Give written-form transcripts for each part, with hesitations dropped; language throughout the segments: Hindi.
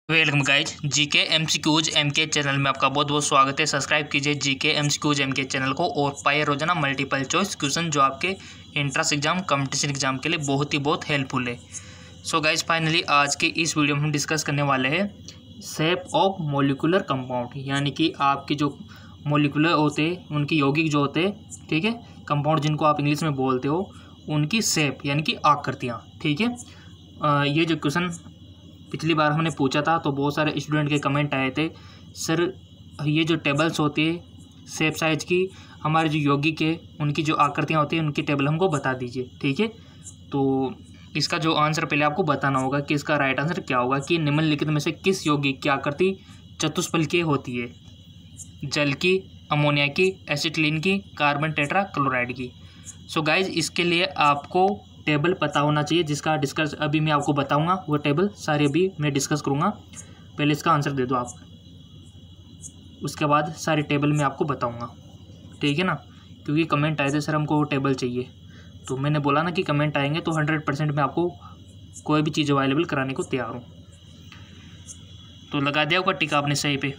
Welcome guys GK MCQs MK channel में आपका बहुत बहुत स्वागत है। सब्सक्राइब कीजिए जीके एमसीक्यूज एमके चैनल को और पाइए रोजाना मल्टीपल चॉइस क्वेश्चन जो आपके एंट्रेंस एग्जाम कंपटीशन एग्जाम के लिए बहुत हेल्पफुल है। सो गाइज फाइनली आज के इस वीडियो में हम डिस्कस करने वाले हैं शेप ऑफ मोलिकुलर कंपाउंड, यानी कि आपके जो मोलिकुलर होते हैं उनकी यौगिक जो होते हैं, ठीक है, कंपाउंड जिनको आप इंग्लिश में बोलते हो, उनकी शेप यानी कि आकृतियाँ, ठीक है। ये जो क्वेश्चन पिछली बार हमने पूछा था तो बहुत सारे स्टूडेंट के कमेंट आए थे, सर ये जो टेबल्स होती है शेप साइज की, हमारे जो यौगिक है उनकी जो आकृतियाँ होती हैं उनकी टेबल हमको बता दीजिए, ठीक है। तो इसका जो आंसर पहले आपको बताना होगा कि इसका राइट आंसर क्या होगा कि निम्नलिखित में से किस यौगिक की आकृति चतुष्फलकीय होती है? जल की, अमोनिया की, एसिटिलीन की, कार्बन टेट्रा क्लोराइड की। सो गाइज इसके लिए आपको टेबल पता होना चाहिए जिसका डिस्कस अभी मैं आपको बताऊंगा। वो टेबल सारे अभी मैं डिस्कस करूंगा, पहले इसका आंसर दे दो आप, उसके बाद सारी टेबल मैं आपको बताऊंगा, ठीक है ना। क्योंकि कमेंट आए थे सर हमको वो टेबल चाहिए, तो मैंने बोला ना कि कमेंट आएंगे तो 100% मैं आपको कोई भी चीज़ अवेलेबल कराने को तैयार हूँ। तो लगा दिया होगा टिक आपने सही पे।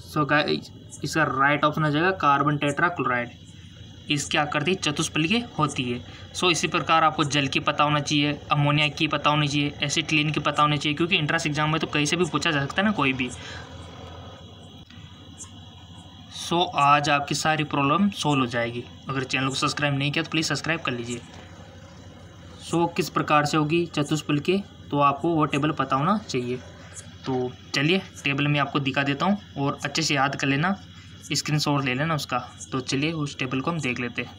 सो गाइस इसका राइट ऑप्शन आ जाएगा कार्बन टेट्रा क्लोराइड। इसकी आकृति चतुष्फलकीय होती है। सो इसी प्रकार आपको जल की पता होना चाहिए, अमोनिया की पता होनी चाहिए, एसिटिलीन की पता होनी चाहिए, क्योंकि एंट्रेंस एग्जाम में तो कहीं से भी पूछा जा सकता है ना कोई भी। सो आज आपकी सारी प्रॉब्लम सोल्व हो जाएगी। अगर चैनल को सब्सक्राइब नहीं किया तो प्लीज़ सब्सक्राइब कर लीजिए। सो किस प्रकार से होगी चतुष्फलकीय, तो आपको वो टेबल पता होना चाहिए। तो चलिए टेबल में आपको दिखा देता हूँ और अच्छे से याद कर लेना, स्क्रीनशॉट ले लेना उसका। तो चलिए उस टेबल को हम देख लेते हैं।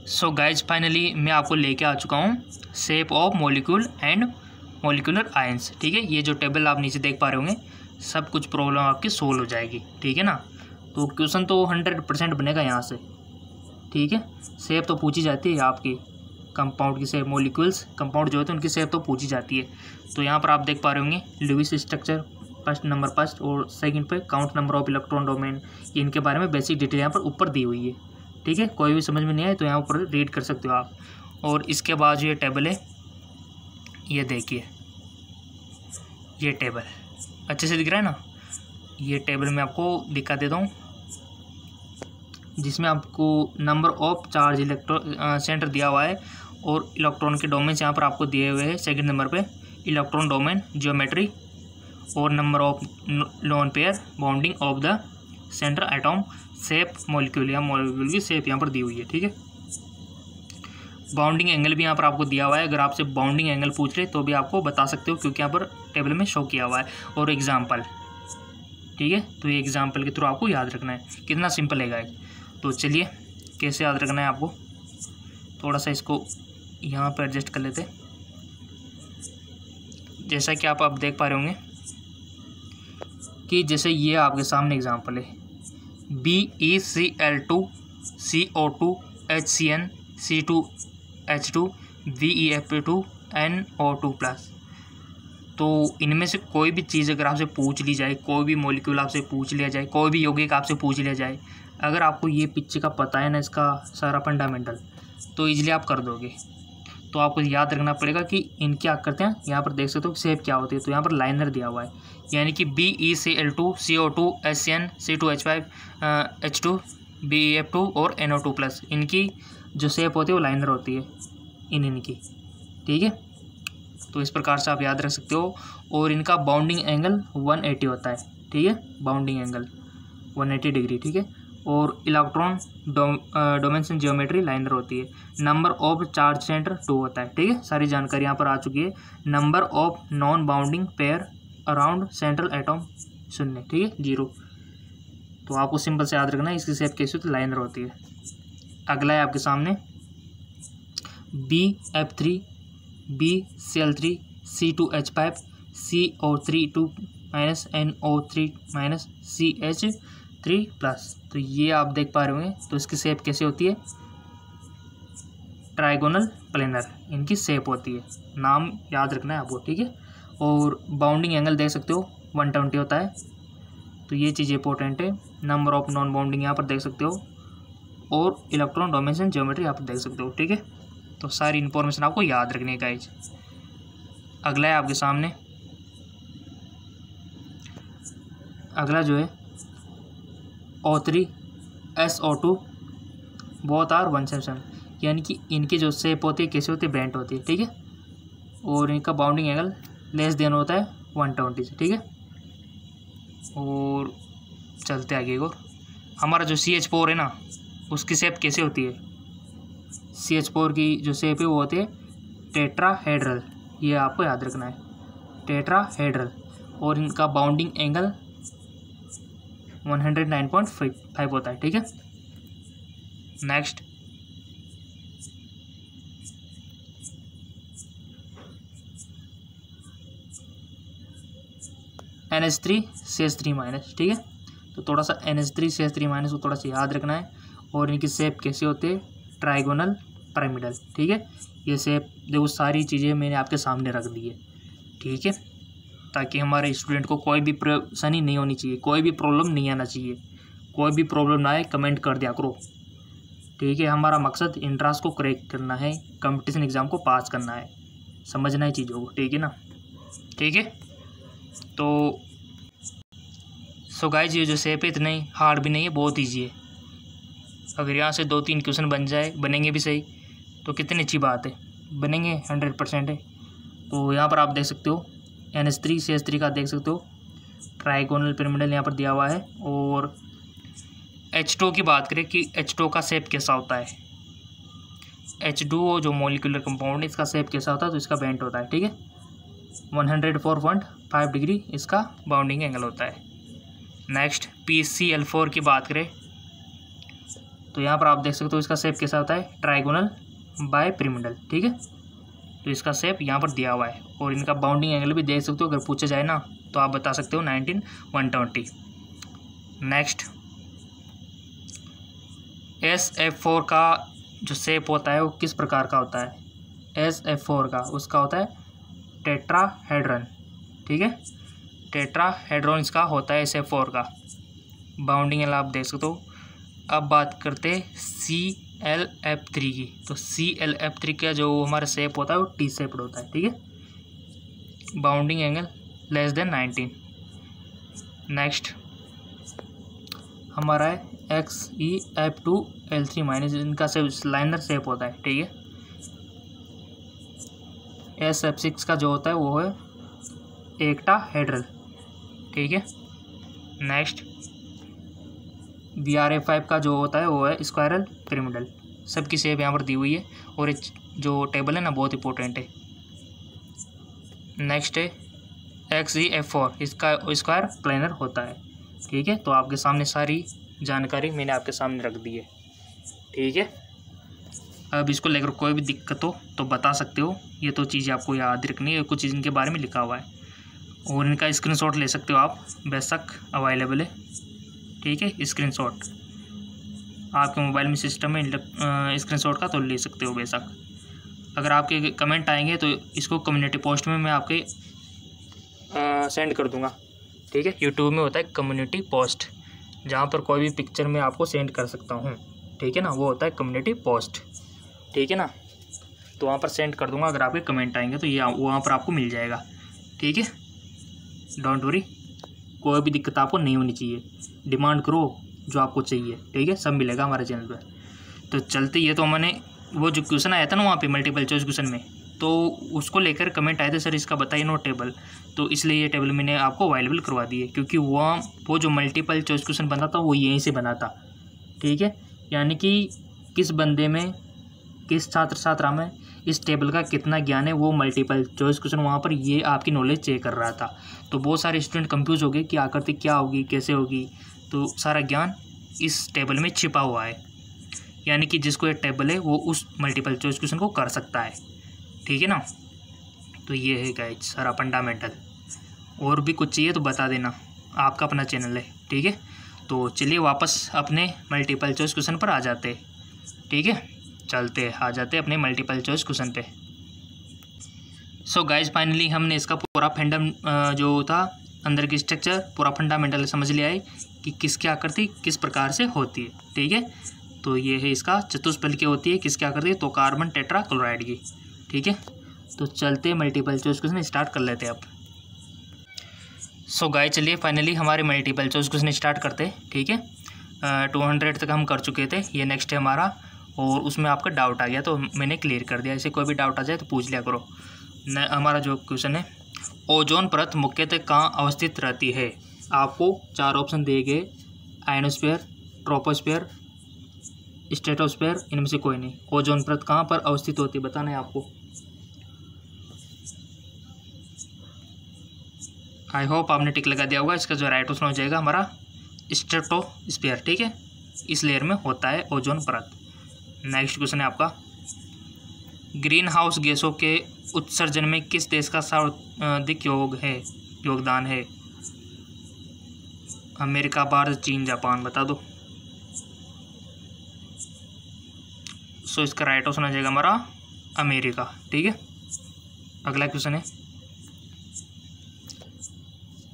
सो गाइज फाइनली मैं आपको लेके आ चुका हूँ shape of molecule and molecular ions, ठीक है। ये जो टेबल आप नीचे देख पा रहे होंगे, सब कुछ प्रॉब्लम आपकी सोल्व हो जाएगी, ठीक है ना। तो क्वेश्चन तो 100% बनेगा यहाँ से, ठीक है। शेप तो पूछी जाती है आपकी कंपाउंड की शेप, मॉलिक्यूल्स कंपाउंड जो होते हैं उनकी शेप तो पूछी जाती है। तो यहाँ पर आप देख पा रहे होंगे लुईस स्ट्रक्चर फर्स्ट और सेकंड पे count number of electron domain, इनके बारे में बेसिक डिटेल यहाँ पर ऊपर दी हुई है, ठीक है। कोई भी समझ में नहीं आए तो यहाँ ऊपर रीड कर सकते हो आप। और इसके बाद जो ये टेबल है, ये देखिए ये टेबल अच्छे से दिख रहा है ना। ये टेबल मैं आपको दिखा देता हूँ, जिसमें आपको number of charge electron centre दिया हुआ है और इलेक्ट्रॉन के डोमेन्स यहाँ पर आपको दिए हुए हैं। सेकंड नंबर पे इलेक्ट्रॉन डोमेन, ज्योमेट्री और number of lone pair, bounding of the centre atom, shape molecule या मॉलिक्यूल की शेप यहाँ पर दी हुई है, ठीक है। बाउंडिंग एंगल भी यहाँ पर आपको दिया हुआ है, अगर आपसे बाउंडिंग एंगल पूछ ले तो भी आपको बता सकते हो क्योंकि यहाँ पर टेबल में शो किया हुआ है। और एग्जाम्पल, ठीक है। तो ये एग्जाम्पल के थ्रू आपको याद रखना है, कितना सिंपल है गाइस। तो चलिए कैसे याद रखना है आपको, थोड़ा सा इसको यहाँ पर एडजस्ट कर लेते हैं। जैसा कि आप देख पा रहे होंगे कि जैसे ये आपके सामने एग्जांपल है BeCl2 CO2 HCN C2 H2 VeF2 NO2+। तो इनमें से कोई भी चीज़ अगर आपसे पूछ ली जाए, कोई भी मॉलिक्यूल आपसे पूछ लिया जाए, कोई भी यौगिक आपसे पूछ लिया जाए, अगर आपको ये पिक्चर का पता है ना, इसका सारा फंडामेंटल, तो ईजिली आप कर दोगे। तो आपको याद रखना पड़ेगा कि इनकी आकृतियाँ यहाँ पर देख सकते हो शेप क्या होती है। तो यहाँ पर लाइनर दिया हुआ है, यानी कि BeCl2 CO2 HCN C2 H5 H2 VeF2 और NO2+, इनकी जो शेप होती है वो लाइनर होती है इनकी, ठीक है। तो इस प्रकार से आप याद रख सकते हो। और इनका बाउंडिंग एंगल 180 होता है, ठीक है, बाउंडिंग एंगल 180 डिग्री, ठीक है। और इलेक्ट्रॉन डोमेन ज्योमेट्री लाइनर होती है। नंबर ऑफ चार्ज सेंटर 2 होता है, ठीक है। सारी जानकारी यहाँ पर आ चुकी है। Number of non bounding pair around central atom 0, ठीक है, 0। तो आपको सिंपल से याद रखना है, इसकी शेप कैसी होती है, लाइनर होती है। अगला है आपके सामने BF3 BCl3 C2H5 CO3 NO3 CH3+। तो ये आप देख पा रहे होंगे। तो इसकी शेप कैसे होती है, ट्राइगोनल प्लेनर इनकी शेप होती है, नाम याद रखना है आपको, ठीक है। और बाउंडिंग एंगल देख सकते हो 120 होता है। तो ये चीज़ इंपॉर्टेंट है। नंबर ऑफ नॉन बाउंडिंग यहाँ पर देख सकते हो और इलेक्ट्रॉन डोमेन ज्योमेट्री यहाँ पर देख सकते हो, ठीक है। तो सारी इन्फॉर्मेशन आपको याद रखनी है गाइज। अगला है आपके सामने, अगला जो है O3 SO2 बोथ आर 177, यानी कि इनकी जो शेप होती है कैसे होती है, बेंट होती है, ठीक है। और इनका बाउंडिंग एंगल लेस देन होता है 120 से, ठीक है। और चलते आगे और हमारा जो CH4 है ना, उसकी शेप कैसे होती है, CH4 की जो शेप है वो होती है टेट्राहेड्रल, ये आपको याद रखना है, टेट्राहेड्रल। और इनका बाउंडिंग एंगल 109.5 होता है, ठीक है। नेक्स्ट NH3CH3-, ठीक है। तो थोड़ा सा NH3CH3- को थोड़ा सा याद रखना है। और इनकी शेप कैसे होते हैं, ट्राइगोनल पिरामिडल, ठीक है। ये शेप देखो, सारी चीज़ें मैंने आपके सामने रख दी है, ठीक है, ताकि हमारे स्टूडेंट को कोई भी परेशानी नहीं होनी चाहिए, कोई भी प्रॉब्लम नहीं आना चाहिए। कोई भी प्रॉब्लम ना आए कमेंट कर दिया करो, ठीक है। हमारा मकसद इंट्रांस को क्रैक करना है, कंपटीशन एग्ज़ाम को पास करना है, समझना है चीज़ों को, ठीक है ना, ठीक है। तो सो गाइस, ये जो शेप है इतनी हार्ड भी नहीं है, बहुत ईजी है। अगर यहाँ से 2-3 क्वेश्चन बनेंगे भी सही तो कितनी अच्छी बात है, बनेंगे 100% है। तो यहाँ पर आप देख सकते हो NH3CH3 का देख सकते हो ट्राइगोनल पिरामिडल यहाँ पर दिया हुआ है। और H2 की बात करें कि H2 का शेप कैसा होता है, H2 जो मॉलिक्यूलर कंपाउंड है इसका शेप कैसा होता है, तो इसका बेंट होता है, ठीक है। 104.5 डिग्री इसका बाउंडिंग एंगल होता है। नेक्स्ट PCl4 की बात करें तो यहाँ पर आप देख सकते हो इसका शेप कैसा होता है, ट्राइगोनल बाइपिरामिडल, ठीक है। तो इसका शेप यहाँ पर दिया हुआ है। और इनका बाउंडिंग एंगल भी देख सकते हो, अगर पूछा जाए ना तो आप बता सकते हो 19/120। नेक्स्ट SF4 का जो शेप होता है वो किस प्रकार का होता है, SF4 का उसका होता है टेट्राहेड्रन, ठीक है। टेट्राहेड्रॉन इसका होता है SF4 का। बाउंडिंग एंगल आप देख सकते हो। अब बात करते हैं ClF3 की। तो ClF3 का जो हमारा शेप होता है वो T शेप्ड होता है, ठीक है। Bounding angle less than 19। Next हमारा है XeF2L3-, इनका शेप लाइनर शेप होता है, ठीक है। SF6 का जो होता है वो है एक्टाहेड्रल, ठीक है। नेक्स्ट BRA5 का जो होता है वो है स्क्वायरल पिरामिडल। सबकी शेप यहाँ पर दी हुई है और जो टेबल है ना बहुत इंपॉर्टेंट है। नेक्स्ट है XeF4, इसका स्क्वायर प्लेनर होता है, ठीक है। तो आपके सामने सारी जानकारी मैंने आपके सामने रख दी है, ठीक है। अब इसको लेकर कोई भी दिक्कत हो तो बता सकते हो, ये तो चीज़ें आपको याद रखनी है, कुछ चीज़ इनके बारे में लिखा हुआ है। और इनका स्क्रीनशॉट ले सकते हो आप, बेशक अवेलेबल है, ठीक है। स्क्रीनशॉट आपके मोबाइल में सिस्टम में स्क्रीनशॉट का तो ले सकते हो बेशक। अगर आपके कमेंट आएंगे तो इसको कम्युनिटी पोस्ट में मैं आपके सेंड कर दूंगा, ठीक है। यूट्यूब में होता है कम्युनिटी पोस्ट, जहाँ पर कोई भी पिक्चर मैं आपको सेंड कर सकता हूँ, ठीक है ना, वो होता है कम्युनिटी पोस्ट, ठीक है ना। तो वहाँ पर सेंड कर दूंगा, अगर आपके कमेंट आएंगे तो ये वहाँ पर आपको मिल जाएगा, ठीक है। डोंट वरी, कोई भी दिक्कत आपको नहीं होनी चाहिए, डिमांड करो जो आपको चाहिए, ठीक है, सब मिलेगा हमारे चैनल पर। तो चलते ये तो मैंने वो जो क्वेश्चन आया था ना वहाँ पे मल्टीपल चॉइस क्वेश्चन में, तो उसको लेकर कमेंट आए थे सर इसका बताइए नो टेबल, तो इसलिए ये टेबल मैंने आपको अवेलेबल करवा दी है, क्योंकि वो जो मल्टीपल चॉइस क्वेश्चन बना था वो यहीं से बना था, ठीक है। यानी कि किस बंदे में, किस छात्रा में इस टेबल का कितना ज्ञान है, वो मल्टीपल चॉइस क्वेश्चन वहाँ पर ये आपकी नॉलेज चेक कर रहा था। तो बहुत सारे स्टूडेंट कंफ्यूज हो गए कि आकृति क्या होगी, कैसे होगी, तो सारा ज्ञान इस टेबल में छिपा हुआ है। यानी कि जिसको ये टेबल है वो उस मल्टीपल चॉइस क्वेश्चन को कर सकता है, ठीक है ना। तो ये है गाइस सारा फंडामेंटल। और भी कुछ चाहिए तो बता देना, आपका अपना चैनल है, ठीक है। तो चलिए वापस अपने मल्टीपल चॉइस क्वेश्चन पर आ जाते हैं, ठीक है। चलते आ जाते अपने मल्टीपल चॉइस क्वेश्चन पे। सो गाइस फाइनली हमने इसका पूरा फंडम जो था अंदर की स्ट्रक्चर पूरा फंडामेंटल समझ लिया है कि किसकी आकृति किस प्रकार से होती है, ठीक है। तो ये है इसका चतुष्फलकीय होती है, किसकी आकृति, तो कार्बन टेट्राक्लोराइड की, ठीक है। तो चलते मल्टीपल चॉइस क्वेश्चन स्टार्ट कर लेते हैं अब। सो गाइस चलिए फाइनली हमारे मल्टीपल चॉइस क्वेश्चन स्टार्ट करते, ठीक है। 200 तक हम कर चुके थे, ये नेक्स्ट है हमारा, और उसमें आपका डाउट आ गया तो मैंने क्लियर कर दिया। ऐसे कोई भी डाउट आ जाए तो पूछ लिया करो। हमारा जो क्वेश्चन है, ओजोन परत मुख्यतः कहाँ अवस्थित रहती है? आपको 4 ऑप्शन दिए गए, आयनोस्फीयर, ट्रोपोस्फीयर, स्ट्रेटोस्फीयर, इनमें से कोई नहीं। ओजोन परत कहाँ पर अवस्थित होती है बताना है आपको। आई होप आपने टिक लगा दिया होगा। इसका जो राइट ऑप्शन हो जाएगा हमारा स्ट्रेटोस्फीयर, ठीक है। इस लेयर में होता है ओजोन परत। नेक्स्ट क्वेश्चन है आपका, ग्रीन हाउस गैसों के उत्सर्जन में किस देश का सर्वाधिक योगदान है? अमेरिका, भारत, चीन, जापान, बता दो। सो इसका राइट ऑप्शन आ जाएगा हमारा अमेरिका, ठीक है। अगला क्वेश्चन है,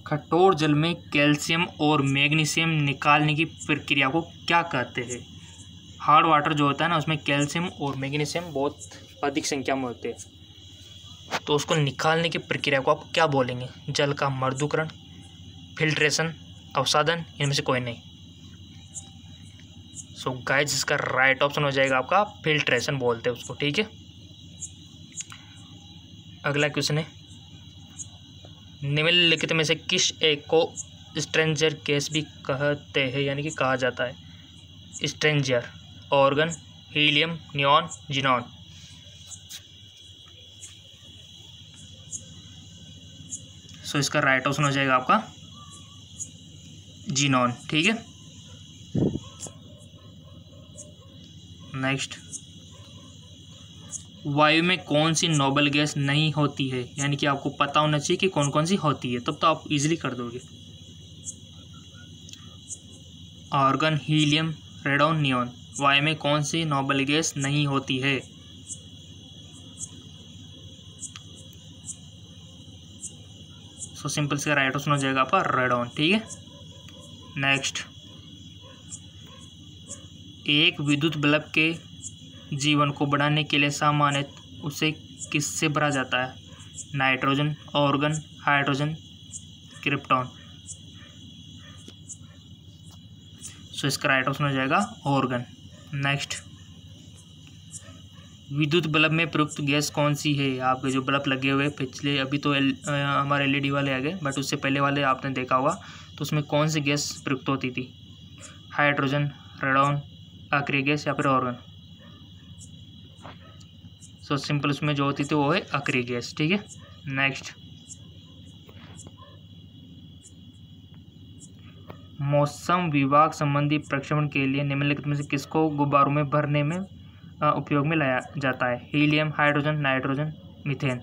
कठोर जल में कैल्शियम और मैग्नीशियम निकालने की प्रक्रिया को क्या कहते हैं? हार्ड वाटर जो होता है ना, उसमें कैल्शियम और मैग्नीशियम बहुत अधिक संख्या में होते हैं, तो उसको निकालने की प्रक्रिया को आप क्या बोलेंगे? जल का मर्दूकरण, फिल्ट्रेशन, अवसादन, इनमें से कोई नहीं। सो गाइस इसका राइट ऑप्शन हो जाएगा आपका फिल्ट्रेशन बोलते हैं उसको, ठीक है। अगला क्वेश्चन है, निम्नलिखित में से किस एक को स्ट्रेंजर गैस भी कहते हैं, यानी कि कहा जाता है? स्ट्रेंजर, argon, helium, neon, xenon. So इसका राइट ऑप्शन हो जाएगा आपका जिनॉन, ठीक है। नेक्स्ट, वायु में कौन सी नोबल गैस नहीं होती है? यानी कि आपको पता होना चाहिए कि कौन कौन सी होती है, तब तो आप इजीली कर दोगे। Argon, helium, radon, neon. वायु में कौन सी नोबल गैस नहीं होती है? सो सिंपल से राइट ऑप्शन हो जाएगा आपका रेडॉन, ठीक है। नेक्स्ट, एक विद्युत बल्ब के जीवन को बढ़ाने के लिए सामान्य उसे किससे भरा जाता है? Nitrogen, argon, hydrogen, krypton. So इसका राइट ऑप्शन हो जाएगा ऑर्गन। नेक्स्ट, विद्युत बल्ब में प्रयुक्त गैस कौन सी है? आपके जो बल्ब लगे हुए पिछले, अभी तो हमारे एलईडी वाले आ गए, बट उससे पहले वाले आपने देखा होगा, तो उसमें कौन सी गैस प्रयुक्त होती थी? हाइड्रोजन, रेडॉन, अक्रिय गैस या फिर ऑर्गन? सो सिंपल उसमें जो होती थी वो है अक्रिय गैस, ठीक है। नेक्स्ट, मौसम विभाग संबंधी प्रक्षेपण के लिए निम्नलिखित में से किसको गुब्बारों में भरने में उपयोग में लाया जाता है? Helium, hydrogen, nitrogen, methane.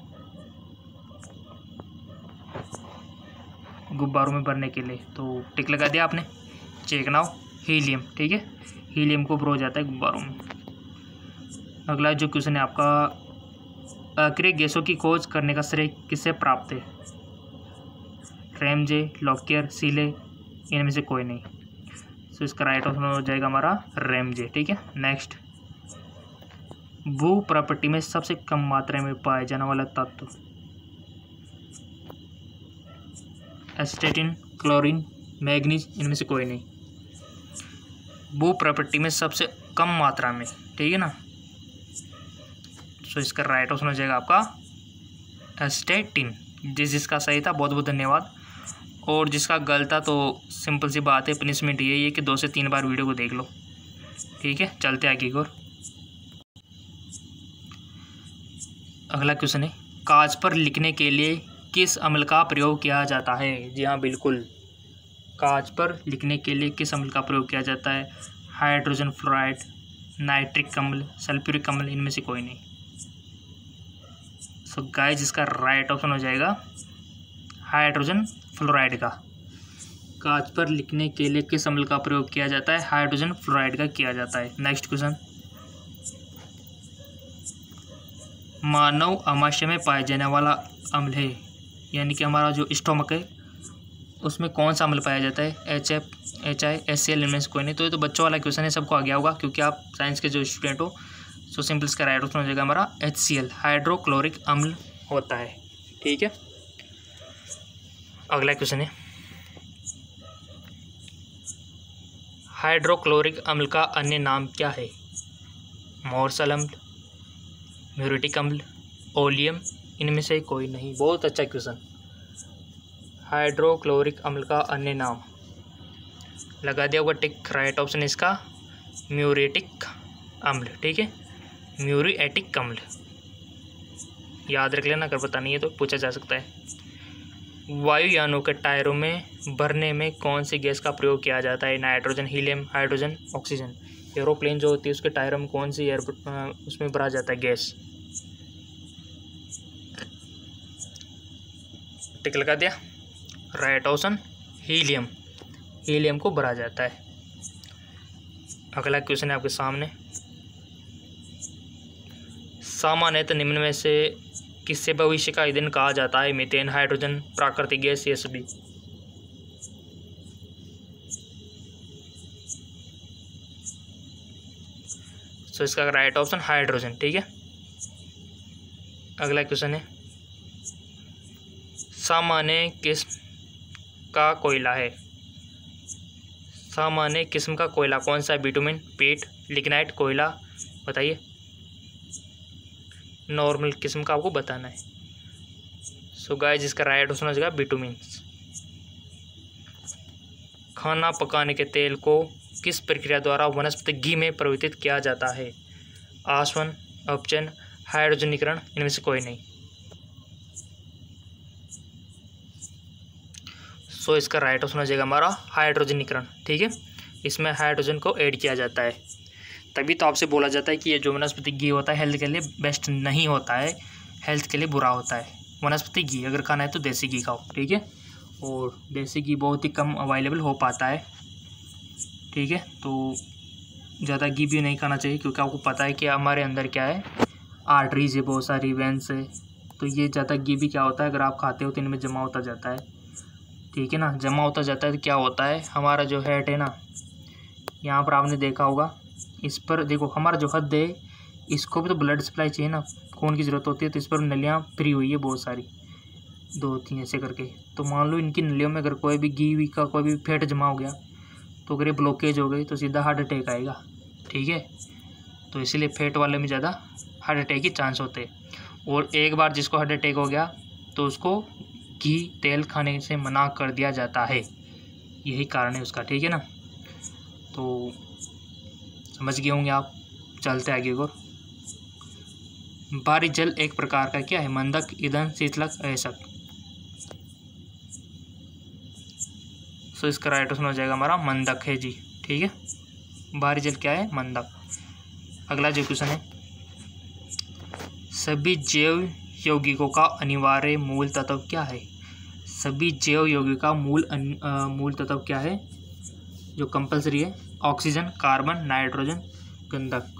गुब्बारों में भरने के लिए तो टिक लगा दिया आपने, चेक नाउ, हीलियम, ठीक है। हीलियम को भरा जाता है गुब्बारों में। अगला जो क्वेश्चन है आपका, अक्रिय गैसों की खोज करने का श्रेय किससे प्राप्त है? रैमजे, लॉकियर, सीले, इनमें से कोई नहीं। सो इसका राइट ऑप्शन हो जाएगा हमारा रैमजे, ठीक है। नेक्स्ट, भू प्रॉपर्टी में सबसे कम मात्रा में पाया जाने वाला तत्व? एस्टेटिन, क्लोरीन, मैग्नीज, इनमें से कोई नहीं। भू प्रॉपर्टी में सबसे कम मात्रा में, ठीक है ना। सो इसका राइट ऑप्शन हो जाएगा आपका एस्टेटिन। जिसका सही था बहुत बहुत धन्यवाद, और जिसका गलत था तो सिंपल सी बात है, पनिशमेंट यही है कि 2 से 3 बार वीडियो को देख लो, ठीक है। चलते आगे की ओर। अगला क्वेश्चन है, कांच पर लिखने के लिए किस अम्ल का प्रयोग किया जाता है? जी हाँ बिल्कुल, कांच पर लिखने के लिए किस अम्ल का प्रयोग किया जाता है? हाइड्रोजन फ्लोराइड, नाइट्रिक अम्ल, सल्फ्यूरिक अम्ल, इनमें से कोई नहीं। सो गाइस इसका राइट ऑप्शन हो जाएगा हाइड्रोजन फ्लोराइड का। कांच पर लिखने के लिए किस अम्ल का प्रयोग किया जाता है? हाइड्रोजन फ्लोराइड का किया जाता है। नेक्स्ट क्वेश्चन, मानव आमाशय में पाया जाने वाला अम्ल है, यानी कि हमारा जो स्टोमक है उसमें कौन सा अम्ल पाया जाता है? HF, HI, HCl, इनमें से कोई नहीं। तो ये तो बच्चों वाला क्वेश्चन है, सबको आ गया होगा, क्योंकि आप साइंस के जो स्टूडेंट हो सो सिंपल इसका राइट ऑप्शन हो जाएगा हमारा HCl, हाइड्रोक्लोरिक अम्ल होता है। ठीक है, अगला क्वेश्चन है, हाइड्रोक्लोरिक अम्ल का अन्य नाम क्या है? मोरसल अम्ल, म्यूरेटिक अम्ल, ओलियम, इनमें से कोई नहीं। बहुत अच्छा क्वेश्चन। हाइड्रोक्लोरिक अम्ल का अन्य नाम लगा दिया होगा टिक। राइट ऑप्शन इसका म्यूरेटिक अम्ल। ठीक है, म्यूरिएटिक अम्ल याद रख लेना, अगर पता नहीं है तो पूछा जा सकता है। वायुयानों के टायरों में भरने में कौन सी गैस का प्रयोग किया जाता है? Nitrogen, helium, hydrogen, oxygen. Aeroplane जो होती है उसके टायरों में कौन सी एयर उसमें भरा जाता है गैस? टिक लगा दिया। राइट ऑप्शन हीलियम, हीलियम को भरा जाता है। अगला क्वेश्चन है आपके सामने, सामान्यतः निम्न में से किससे भविष्य का ईंधन कहा जाता है? मीथेन, हाइड्रोजन, प्राकृतिक गैस, ये सभी। तो इसका राइट ऑप्शन हाइड्रोजन। ठीक है, अगला क्वेश्चन है, सामान्य किस्म का कोयला है? सामान्य किस्म का कोयला कौन सा है? बिटुमेन, पीट, लिग्नाइट, कोयला, बताइए। नॉर्मल किस्म का आपको बताना है। सो गाइस इसका राइट ऑप्शन हो जाएगा बिटुमेन। खाना पकाने के तेल को किस प्रक्रिया द्वारा वनस्पति घी में परिवर्तित किया जाता है? आसवन, अपचन, हाइड्रोजनीकरण, इनमें से कोई नहीं। सो इसका राइट ऑप्शन हो जाएगा हमारा हाइड्रोजनीकरण। ठीक है, इसमें हाइड्रोजन को ऐड किया जाता है, तभी तो आपसे बोला जाता है कि ये जो वनस्पति घी होता है हेल्थ के लिए बेस्ट नहीं होता है, हेल्थ के लिए बुरा होता है। वनस्पति घी अगर खाना है तो देसी घी खाओ। ठीक है, और देसी घी बहुत ही कम अवेलेबल हो पाता है। ठीक है, तो ज़्यादा घी भी नहीं खाना चाहिए, क्योंकि आपको पता है कि हमारे अंदर क्या है, आर्टरीज है, बहुत सारी वेंस है, तो ये ज़्यादा घी भी क्या होता है, अगर आप खाते हो तो इनमें जमा होता जाता है। ठीक है ना, जमा होता जाता है तो क्या होता है, हमारा जो हेड है ना, यहाँ पर आपने देखा होगा, इस पर देखो, हमारा जो हद है इसको भी तो ब्लड सप्लाई चाहिए ना, खून की ज़रूरत होती है, तो इस पर नलियाँ फ्री हुई है बहुत सारी, 2-3 ऐसे करके। तो मान लो इनकी नलियों में अगर कोई भी घी का कोई भी फैट जमा हो गया, तो अगर ये ब्लॉकेज हो गई तो सीधा हार्ट अटैक आएगा। ठीक है, तो इसीलिए फैट वाले में ज़्यादा हार्ट अटैक के चांस होते हैं। और एक बार जिसको हार्ट अटैक हो गया तो उसको घी तेल खाने से मना कर दिया जाता है, यही कारण है उसका। ठीक है ना, तो समझ गए होंगे आप। चलते आगे और, भारी जल एक प्रकार का क्या है? मंदक, ईंधन, शीतलक, अयस्क। सो इसका राइट ऑप्शन हो जाएगा हमारा मंदक है जी। ठीक है, भारी जल क्या है? मंदक। अगला जो क्वेश्चन है, सभी जैव यौगिकों का अनिवार्य मूल तत्व क्या है? सभी जैव यौगिक का मूल तत्व क्या है जो कंपलसरी है? ऑक्सीजन, कार्बन, नाइट्रोजन, गंधक।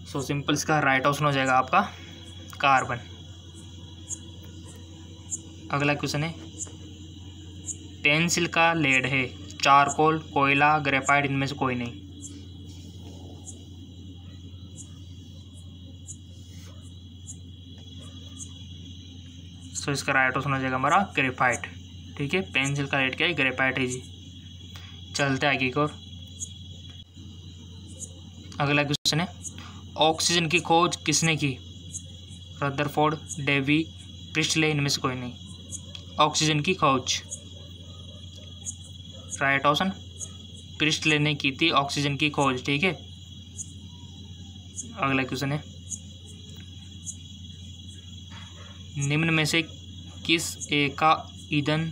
सो सिंपल इसका राइट ऑप्शन हो जाएगा आपका कार्बन। अगला क्वेश्चन है, पेंसिल का लेड है? चारकोल, कोयला, ग्रेफाइट, इनमें से कोई नहीं। सो इसका राइट ऑप्शन हो जाएगा हमारा ग्रेफाइट। ठीक है, पेंसिल का लेड क्या है? ग्रेफाइट है जी। चलते आगे की ओर। अगला क्वेश्चन है, ऑक्सीजन की खोज किसने की? रदरफोर्ड, डेवी, प्रिस्टले, इनमें से कोई नहीं। ऑक्सीजन की खोज राइट ऑप्शन प्रिस्टले ने की थी ऑक्सीजन की खोज। ठीक है, अगला क्वेश्चन है, निम्न में से किस एक का ईंधन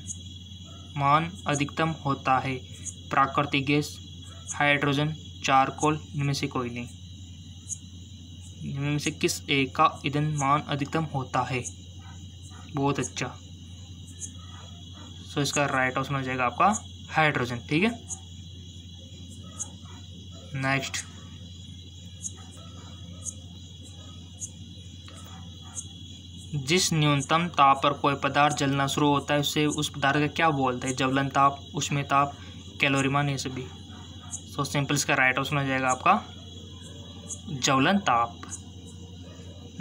मान अधिकतम होता है? प्राकृतिक गैस, हाइड्रोजन, चारकोल, इनमें से कोई नहीं। इनमें से किस एक का ईंधन मान अधिकतम होता है? बहुत अच्छा। सो इसका राइट ऑप्शन हो जाएगा आपका हाइड्रोजन। ठीक है, नेक्स्ट, जिस न्यूनतम ताप पर कोई पदार्थ जलना शुरू होता है उससे उस पदार्थ का क्या बोलते हैं? ज्वलन ताप, ऊष्मीय ताप, कैलोरीमान, ये सभी। सो सिंपल इसका राइट ऑप्शन हो जाएगा आपका ज्वलन ताप।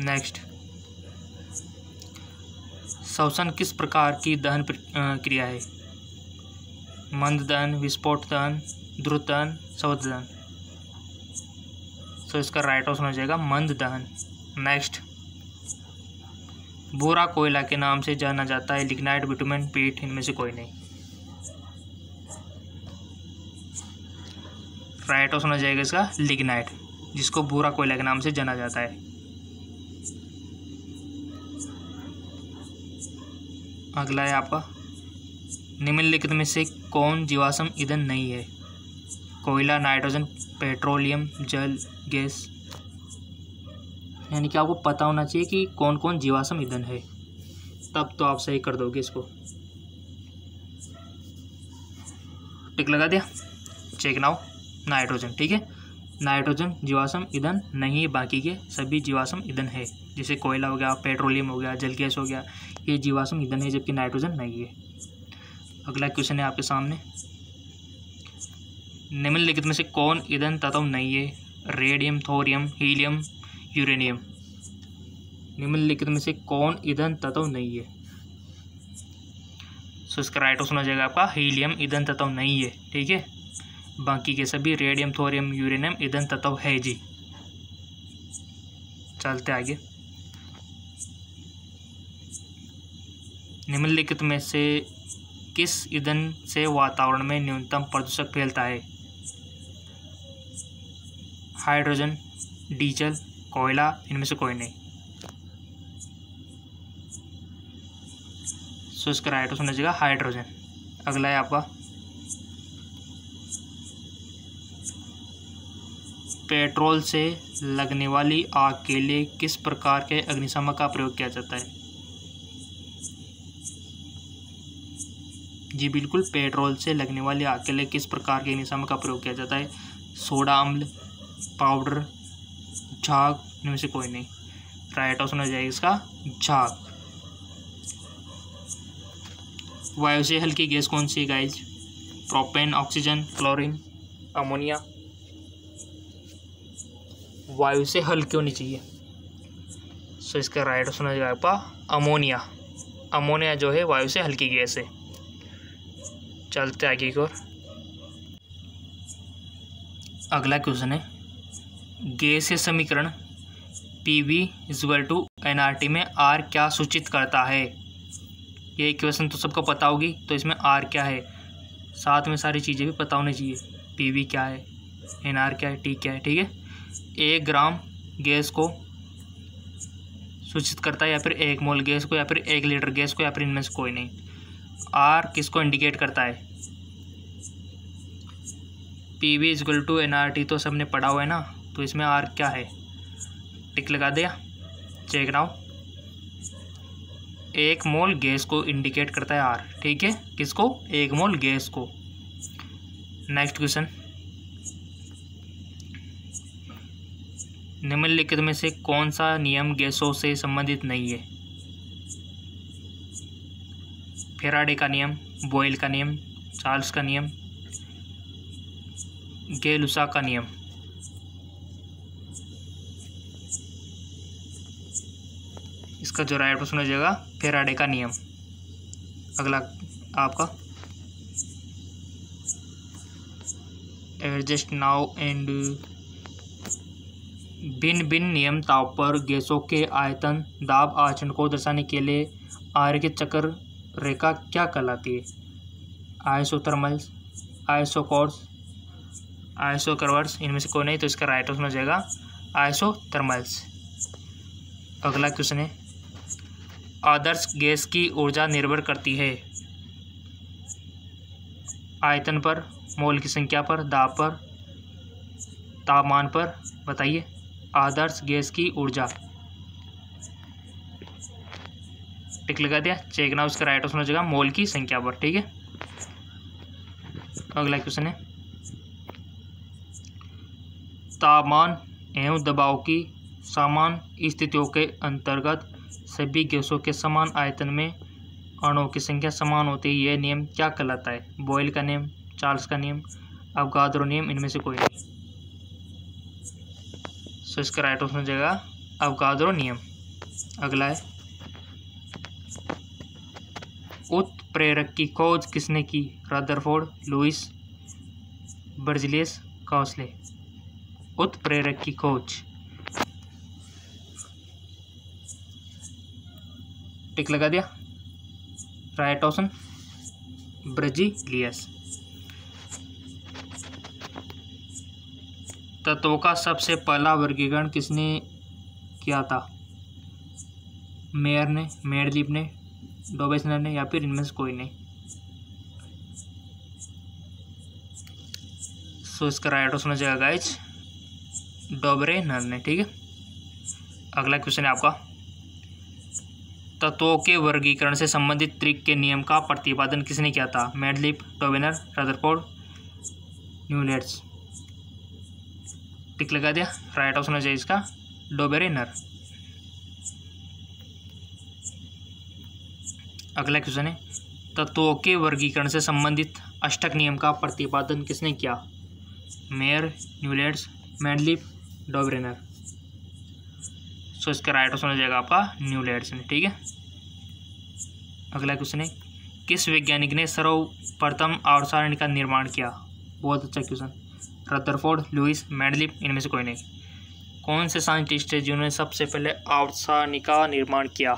नेक्स्ट, श्वसन किस प्रकार की दहन क्रिया है? मंद दहन, विस्फोट दहन, द्रुत दहन, स्वस्थ दहन। तो इसका राइट ऑप्शन हो जाएगा मंद दहन। नेक्स्ट, भूरा कोयला के नाम से जाना जाता है लिग्नाइट, बिटुमेन, पीट, इनमें से कोई नहीं। राइट ऑप्शन हो जाएगा इसका लिग्नाइट, जिसको भूरा कोयला के नाम से जाना जाता है। अगला है आपका, निम्नलिखित में से कौन जीवाश्म ईंधन नहीं है? कोयला, नाइट्रोजन, पेट्रोलियम, जल, गैस। यानी कि आपको पता होना चाहिए कि कौन कौन जीवाश्म ईंधन है, तब तो आप सही कर दोगे इसको। टिक लगा दिया, चेक नाउ। नाइट्रोजन, ठीक है, नाइट्रोजन जीवाश्म ईंधन नहीं है, बाकी के सभी जीवाश्म ईंधन है। जैसे कोयला हो गया, पेट्रोलियम हो गया, जल गैस हो गया, ये जीवाश्म ईंधन है, जबकि नाइट्रोजन नहीं है। अगला क्वेश्चन है आपके सामने, निम्नलिखित में से कौन ईंधन तत्व नहीं है? Radium, thorium, helium, uranium. निम्नलिखित में से कौन ईंधन तत्व नहीं है? सो इसका राइट ऑप्शन हो जाएगा आपका हीलियम ईंधन तत्व नहीं है, ठीक है। बाकी के सभी रेडियम, थोरियम, यूरेनियम ईंधन तत्व है जी। चलते आगे, निम्नलिखित में से किस ईंधन से वातावरण में न्यूनतम प्रदूषक फैलता है? हाइड्रोजन, डीजल, कोयला, इनमें से कोई नहीं। सो इसका राइट ऑप्शन हो जाएगा हाइड्रोजन। अगला है आपका, पेट्रोल से लगने वाली आग के लिए किस प्रकार के अग्निशामक का प्रयोग किया जाता है? जी बिल्कुल, पेट्रोल से लगने वाली आग के लिए किस प्रकार के अग्निशामक का प्रयोग किया जाता है? सोडा अम्ल, पाउडर, झाग, इनमें से कोई नहीं। राइट ऑप्शन हो जाएगा इसका झाग। वायु से हल्की गैस कौन सी है guys? Propane, oxygen, chlorine, ammonia. वायु से हल्की होनी चाहिए, सो इसका राइट ऑप्शन हो जाएगा आपका अमोनिया। अमोनिया जो है वायु से हल्की गैस है। चलते आगे की ओर। अगला क्वेश्चन है, गैसीय समीकरण PV = nRT में R क्या सूचित करता है? ये क्वेश्चन तो सबको पता होगी, तो इसमें R क्या है, साथ में सारी चीज़ें भी पता होनी चाहिए। PV क्या है, NR क्या है, T क्या है, ठीक है। 1 ग्राम गैस को सूचित करता है, या फिर 1 मोल गैस को, या फिर 1 लीटर गैस को, या फिर इनमें से कोई नहीं। R किसको इंडिकेट करता है? PV = nRT तो सबने पढ़ा हुआ है ना, तो इसमें R क्या है? टिक लगा दिया, चेक नाउ। 1 मोल गैस को इंडिकेट करता है R, ठीक है। किसको? 1 मोल गैस को। नेक्स्ट क्वेश्चन, निम्नलिखित में से कौन सा नियम गैसों से संबंधित नहीं है? फैराडे का नियम, बॉयल का नियम, चार्ल्स का नियम, गै-लुसा का नियम। इसका जो राइट ऑप्शन हो जाएगा फैराडे का नियम। अगला आपका, एडजस्ट नाउ एंड, भिन्न भिन्न नियम ताप पर गैसों के आयतन, दाब, आचरण को दर्शाने के लिए आर्य के चक्र रेखा क्या कहलाती है? आइसोथर्मल्स, आइसोकोर्स, आइसोकर्व्स, इनमें से कोई नहीं, तो इसका राइट ऑप्शन हो जाएगा आइसोथर्मल्स। अगला क्वेश्चन है, आदर्श गैस की ऊर्जा निर्भर करती है आयतन पर, मोल की संख्या पर, दाब पर, तापमान पर। बताइए आदर्श गैस की ऊर्जा। टिक लगा दिया, चेक नाउ। इसका राइट ऑप्शन हो जाएगा मोल की संख्या पर, ठीक है। अगला क्वेश्चन है, तापमान एवं दबाव की समान स्थितियों के अंतर्गत सभी गैसों के समान आयतन में अणुओं की संख्या समान होती है, यह नियम क्या कहलाता है? बॉयल का नियम, चार्ल्स का नियम, अवगाद्रो नियम, इनमें से कोई नहीं। सो इसका राइट ऑप्शन हो जाएगा अवोगाद्रो नियम। अगला है उत्प्रेरक की खोज किसने की? रदरफोर्ड, लुईस, बर्जिलियस, काउसले। उत्प्रेरक की खोज, टिक लगा दिया। Right option Berzelius. तत्वों का सबसे पहला वर्गीकरण किसने किया था? मेयर ने, मेंडलीव ने, डोबेसनर ने, या फिर इनमें से कोई नहीं। सो इसका राइट ऑप्शन हो जाएगा गाइज डोबरेनर ने। ठीक है, अगला क्वेश्चन है आपका, तत्वों के वर्गीकरण से संबंधित त्रिक के नियम का प्रतिपादन किसने किया था? Mendeleev, Dobereiner, Rutherford, Newlands. Tick लगा दिया। राइट ऑप्शन हो जाएगा इसका डोबेरेनर। अगला क्वेश्चन है, तत्वों के वर्गीकरण से संबंधित अष्टक नियम का प्रतिपादन किसने किया? Meyer, Newlands, Mendeleev, Dobereiner. So इसका राइट ऑप्शन हो जाएगा आपका न्यूलैंड्स ने। ठीक है, अगला क्वेश्चन है, किस वैज्ञानिक ने सर्वप्रथम आवर्त सारणी का निर्माण किया? बहुत अच्छा क्वेश्चन। रदरफोर्ड, लुईस, मेंडलीव, इनमें से कोई नहीं। कौन से साइंटिस्ट है जिन्होंने सबसे पहले आवर्त सारणी का निर्माण किया?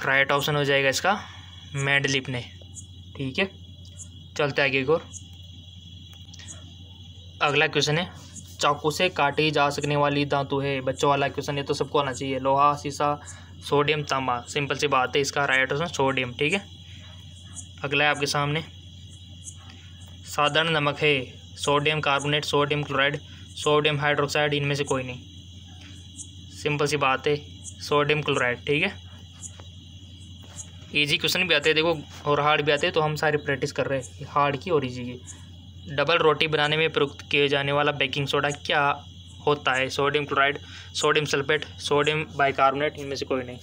राइट ऑप्शन हो जाएगा इसका मेंडलीव ने। ठीक है, चलते आगे एक और। अगला क्वेश्चन है, चाकू से काटी जा सकने वाली धातु है? बच्चों वाला क्वेश्चन, ये तो सबको आना चाहिए। लोहा, सीसा, सोडियम, तांबा। सिंपल सी बात है, इसका राइट ऑप्शन सोडियम। ठीक है, अगला है आपके सामने, साधारण नमक है? Sodium carbonate, sodium chloride, sodium hydroxide, इनमें से कोई नहीं। सिंपल सी बात है, सोडियम क्लोराइड। ठीक है, इजी क्वेश्चन भी आते हैं देखो और हार्ड भी आते हैं, तो हम सारी प्रैक्टिस कर रहे हैं हार्ड की और इजी की। डबल रोटी बनाने में प्रयुक्त किए जाने वाला बेकिंग सोडा क्या होता है? Sodium chloride, sodium sulphate, sodium bicarbonate, इनमें से कोई नहीं।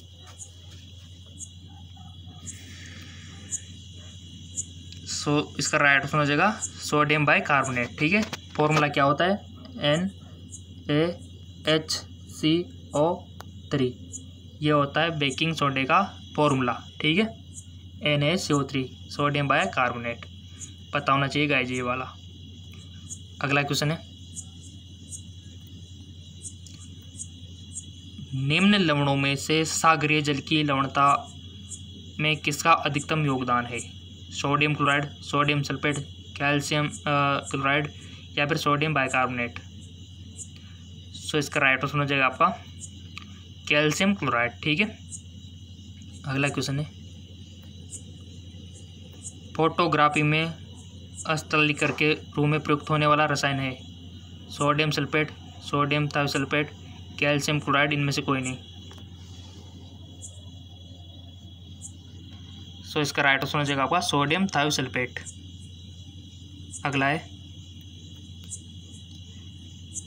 सो इसका राइट ऑप्शन हो जाएगा सोडियम बाइकार्बोनेट। ठीक है, फॉर्मूला क्या होता है? NaHCO3, ये होता है बेकिंग सोडे का फॉर्मूला। ठीक है, NaCO3, सोडियम बाइकार्बोनेट, पता होना चाहिए गाइस ये वाला। अगला क्वेश्चन है, निम्न लवणों में से सागरीय जल की लवणता में किसका अधिकतम योगदान है? Sodium chloride, sodium sulphate, calcium chloride, या फिर सोडियम बाइकार्बोनेट। सो इसका राइट ऑप्शन हो जाएगा आपका कैल्शियम क्लोराइड। ठीक है, अगला क्वेश्चन है, फोटोग्राफी में अस्थलीकरण के रूप में प्रयुक्त होने वाला रसायन है? Sodium sulphate, sodium thiosulphate, calcium chloride, इनमें से कोई नहीं। सो इसका राइट ऑप्शन हो जाएगा आपका सोडियम थायोसल्फेट। अगला है,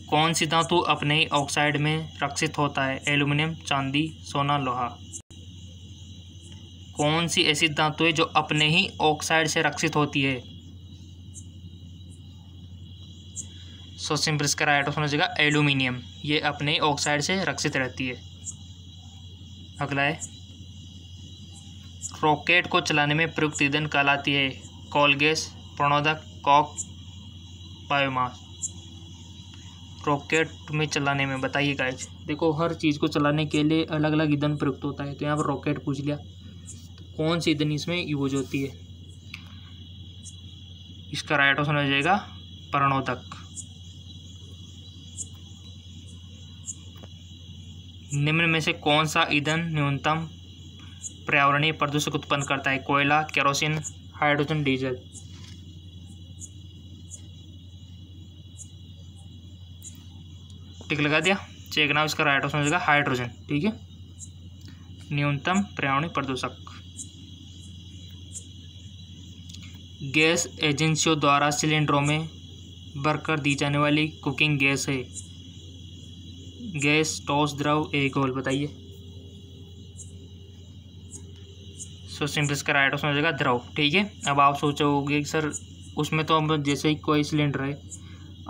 कौन सी धातु अपने ही ऑक्साइड में रक्षित होता है? एल्यूमिनियम, चांदी, सोना, लोहा। कौन सी ऐसी धातु है जो अपने ही ऑक्साइड से रक्षित होती है? सो सिंपल इसका राइट ऑप्शन हो जाएगा एल्यूमिनियम, ये अपने ही ऑक्साइड से रक्षित रहती है। अगला है, रॉकेट को चलाने में प्रयुक्त ईंधन कहलाती है? कोल गैस, प्रणोदक, कॉक, बायोमास। रॉकेट में चलाने में बताइए गाइस, देखो हर चीज़ को चलाने के लिए अलग अलग ईंधन प्रयुक्त होता है, तो यहाँ पर रॉकेट पूछ लिया, तो कौन सी ईंधन इसमें यूज होती है? इसका राइट ऑप्शन हो जाएगा प्रणोदक। निम्न में से कौन सा ईंधन न्यूनतम पर्यावरणीय प्रदूषक उत्पन्न करता है? कोयला, केरोसिन, हाइड्रोजन, डीजल। टिक लगा दिया, चेक नाउ। इसका राइट ऑप्शन हो जाएगा हाइड्रोजन। ठीक है, न्यूनतम पर्यावरणीय प्रदूषक। गैस एजेंसियों द्वारा सिलेंडरों में भरकर दी जाने वाली कुकिंग गैस है? गैस, ठोस, द्रव, एल्कोहल, बताइए। सो सिंपल इसका राइट ऑप्शन हो जाएगा द्रव। ठीक है, अब आप सोचोगे सर उसमें तो अब जैसे ही कोई सिलेंडर है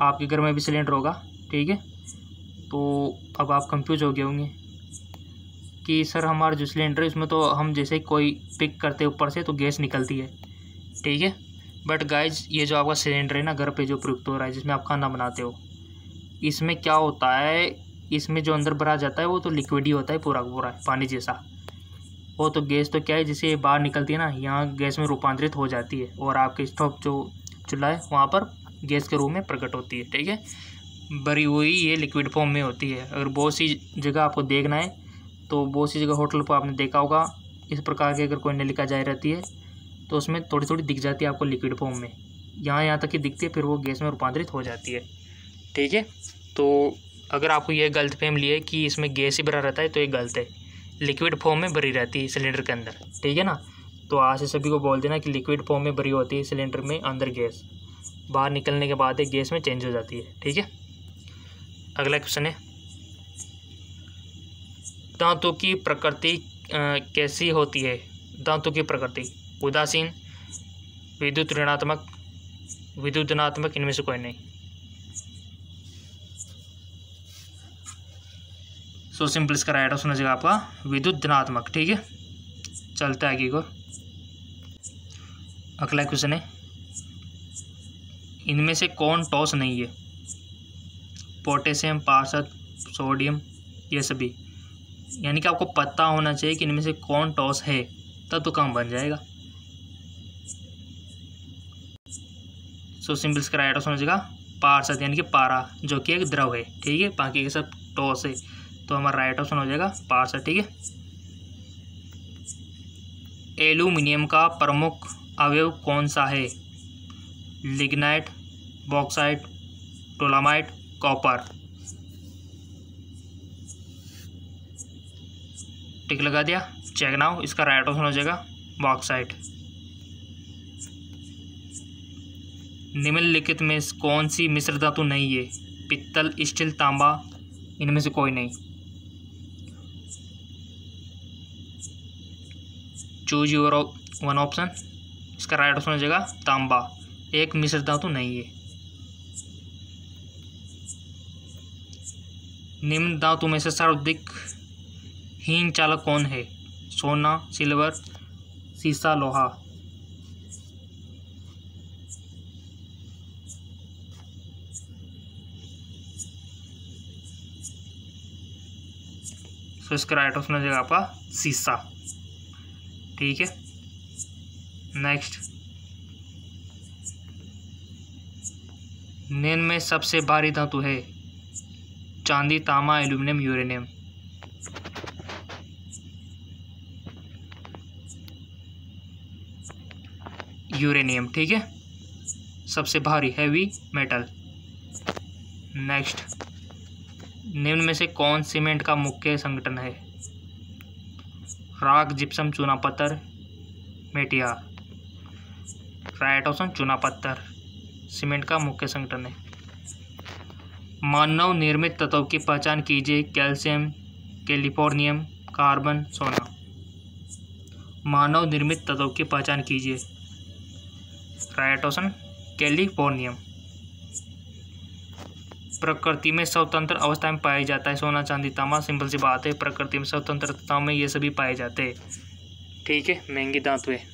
आपके घर में भी सिलेंडर होगा, ठीक है। तो अब आप कंफ्यूज हो गए होंगे कि सर हमारा जो सिलेंडर है उसमें तो हम जैसे कोई पिक करते ऊपर से तो गैस निकलती है, ठीक है। बट गाइज ये जो आपका सिलेंडर है ना घर पे जो प्रयुक्त हो रहा है, जिसमें आप खाना बनाते हो, इसमें क्या होता है, इसमें जो अंदर भरा जाता है वो तो लिक्विड ही होता है, पूरा पूरा पानी जैसा। वो तो गैस तो क्या है, जैसे बाहर निकलती है ना, यहाँ गैस में रूपांतरित हो जाती है और आपके स्टोव जो चूल्हा है वहाँ पर गैस के रूप में प्रकट होती है, ठीक है। भरी हुई ये लिक्विड फॉर्म में होती है। अगर बहुत सी जगह आपको देखना है तो बहुत सी जगह होटल पर आपने देखा होगा, इस प्रकार की अगर कोई नलिका जारी रहती है तो उसमें थोड़ी थोड़ी दिख जाती है आपको लिक्विड फॉर्म में, यहाँ तक ही दिखती है, फिर वो गैस में रूपांतरित हो जाती है, ठीक है। तो अगर आपको ये गलतफहमी है कि इसमें गैस ही भरा रहता है तो ये गलत है, लिक्विड फॉर्म में भरी रहती है सिलेंडर के अंदर, ठीक है ना। तो आज से सभी को बोल देना कि लिक्विड फॉर्म में भरी होती है सिलेंडर में अंदर गैस, बाहर निकलने के बाद गैस में चेंज हो जाती है, ठीक है। अगला क्वेश्चन है, दांतों की प्रकृति कैसी होती है? दांतों की प्रकृति उदासीन, विद्युत ऋणात्मक, विद्युत धनात्मक, इनमें से कोई नहीं। सो सिंपल इसका राइट ऑप्शन हो जाएगा आपका विद्युत धनात्मक, ठीक है। चलते आगे को। अगला क्वेश्चन है, इनमें से कौन टॉस नहीं है? पोटेशियम, पारद, सोडियम, ये सभी। यानी कि आपको पता होना चाहिए कि इनमें से कौन टॉस है, तब तो काम बन जाएगा। सो सिंपल इसका राइट ऑप्शन हो जाएगा पारद, यानी कि पारा, जो कि एक द्रव है, ठीक है। बाकी के सब टॉस है, तो हमारा राइट ऑप्शन हो जाएगा पारद, ठीक है। एल्यूमिनियम का प्रमुख अवयव कौन सा है? Lignite, bauxite, dolomite, copper. Tick लगा दिया, चेक नाउ। इसका राइट ऑप्शन हो जाएगा बॉक्साइट। निम्नलिखित में कौन सी मिश्र धातु नहीं है? पित्तल, स्टील, तांबा, इनमें से कोई नहीं। Choose your one option. इसका राइट ऑप्शन हो जाएगा तांबा, एक मिश्र धातु नहीं है। निम्न धातु में से सर्वाधिक हीन चालक कौन है? सोना, सिल्वर, सीसा, लोहा। तो इसका राइट ऑप्शन हो जाएगा आपका सीसा, ठीक है। नेक्स्ट, निम्न में सबसे भारी धातु है? चांदी, तांबा, एल्यूमिनियम, यूरेनियम। यूरेनियम, ठीक है, सबसे भारी हैवी मेटल। नेक्स्ट, निम्न में से कौन सीमेंट का मुख्य संगठन है? राख, जिप्सम, चूना पत्थर, मेटियार। राइट ऑप्शन चूना पत्थर सीमेंट का मुख्य संगठन है। मानव निर्मित तत्वों की पहचान कीजिए। कैल्शियम, कैलिफोर्नियम, कार्बन, सोना। मानव निर्मित तत्वों की पहचान कीजिए। Right option californium. प्रकृति में स्वतंत्र अवस्था में पाया जाता है? सोना, चांदी, तांबा। सिंपल सी बात है, प्रकृति में स्वतंत्रता में ये सभी पाए जाते हैं, ठीक है। महंगी धातु है।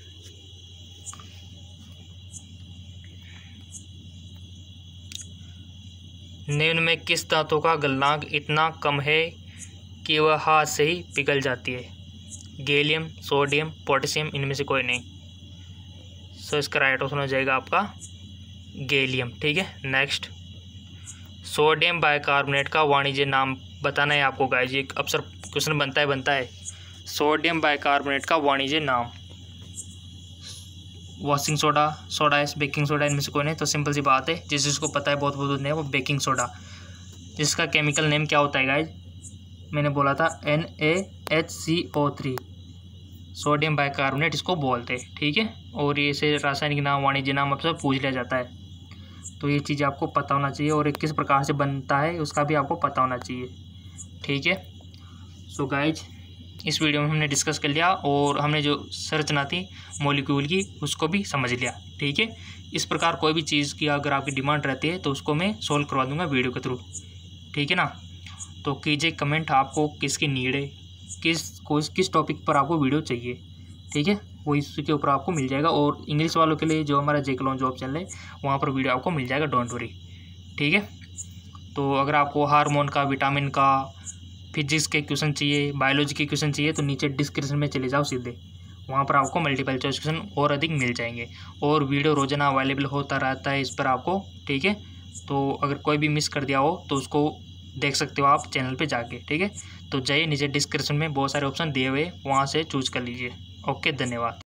निम्न में किस धातु का गलनांक इतना कम है कि वह हाथ से ही पिघल जाती है? गैलियम, सोडियम, पोटेशियम, इनमें से कोई नहीं। सो इसका राइट ऑप्शन हो जाएगा आपका गैलियम, ठीक है। नेक्स्ट, सोडियम बाइकार्बोनेट का वाणिज्य नाम बताना है आपको गाइस। ये अक्सर क्वेश्चन बनता है। सोडियम बाइकार्बोनेट का वाणिज्य नाम? Washing soda, soda S, baking soda, इनमें से कोई नहीं। तो सिंपल सी बात है, जिसको पता है बहुत नहीं, वो बेकिंग सोडा। जिसका केमिकल नेम क्या होता है गाइस? मैंने बोला था NaHCO3, सोडियम बाइकार्बोनेट इसको बोलते हैं, ठीक है। और ये से रासायनिक नाम, वाणिज्य नाम अक्सर पूछ लिया जाता है, तो ये चीज़ आपको पता होना चाहिए। और ये किस प्रकार से बनता है उसका भी आपको पता होना चाहिए, ठीक है। सो गाइज, इस वीडियो में हमने डिस्कस कर लिया और हमने जो संरचना थी मॉलिक्यूल की उसको भी समझ लिया। ठीक है, इस प्रकार कोई भी चीज़ की अगर आपकी डिमांड रहती है तो उसको मैं सोल्व करवा दूंगा वीडियो के थ्रू। ठीक है ना, तो कीजिए कमेंट आपको किसकी नीड है, किस टॉपिक पर आपको वीडियो चाहिए। ठीक है, वो इसके ऊपर आपको मिल जाएगा। और इंग्लिश वालों के लिए जो हमारा जेके लॉन जॉब चैनल है वहाँ पर वीडियो आपको मिल जाएगा, डोंट वरी। ठीक है, तो अगर आपको हार्मोन का, विटामिन का, फिजिक्स के क्वेश्चन चाहिए, बायोलॉजी के क्वेश्चन चाहिए तो नीचे डिस्क्रिप्शन में चले जाओ सीधे, वहाँ पर आपको मल्टीपल चॉइस क्वेश्चन और अधिक मिल जाएंगे। और वीडियो रोजाना अवेलेबल होता रहता है इस पर आपको। ठीक है, तो अगर कोई भी मिस कर दिया हो तो उसको देख सकते हो आप चैनल पे जाके। ठीक है, तो जाइए नीचे डिस्क्रिप्शन में बहुत सारे ऑप्शन दिए हुए, वहाँ से चूज कर लीजिए। ओके, धन्यवाद।